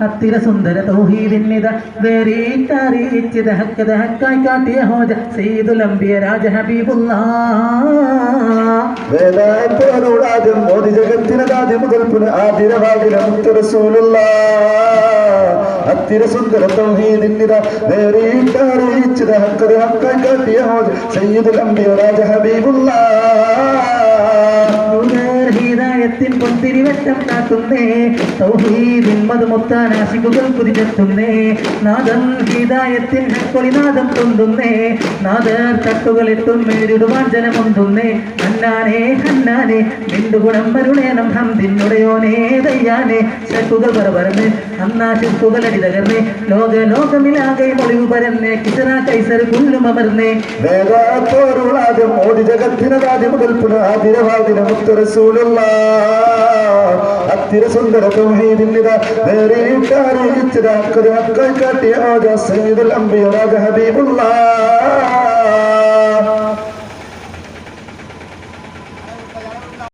അത്തിര സുന്ദര തൗഹീദിന്നിത വേറിട്ടറിയിച്ചത് ഹക്കത ഹക്കായി കാട്ടിയ ഹോജ സയ്യിദുൽ അംബിയ രാജ ഹബീബുല്ലാഹ് വേദാന്തോടാദ്യം മോദി ജഗത്തിനതാദ്യം മുതൽപ്പുന ആതിരവാതില മുത്ത് റസൂലുള്ളാഹ് അത്തിര സുന്ദര തൗഹീദിന്നിത വേറിട്ടറിയിച്ചത് ഹക്കത ഹക്കായി കാട്ടിയ ഹോജ സയ്യിദുൽ അംബിയ രാജ ഹബീബുല്ലാഹ് ഹിദായത്തിൻ പൊന്തിരിവട്ടം കാട്ടുന്നേ തൗഹീദിൻ മധുമുത്താൻ ആശിഖുകൾ കുതിച്ചെത്തുന്നേ നാദം ഹിദായത്തിൻ ഹക്കൊളിനാദം പൊന്തുന്നേ നാദർ തട്ടുകളെത്തും മേരിടുവാൻ ജനമൊന്തുന്നേ ഹന്നാനേ ഹന്നാനേ നിന്റെ ഗുണം മരുളേനം ഹംദിന്നുടയോനേ ദയ്യാനേ ശക്കുകൾ പറന്ന് അന്നാ ശിക്കുകളടി തകർന്നേ ലോകമിലാകെ മൊഴിവ് പരന്നേ കിസറ കൈസർ കുല്ലും അമർന്നേ വേദാന്തോടാദ്യം മോദി ജഗത്തിനതാദ്യം മുതൽപ്പുന ആതിരവാതില മുത്ത് റസൂലുള്ളാഹ് അത്തിര സുന്ദര തൗഹീദിന്നിത വേറിട്ടറിയിച്ചത് ഹക്കായി കാട്ടിയ ഹോജ സയ്യിദുൽ അംബിയ രാജ ഹബീബുല്ലാഹ്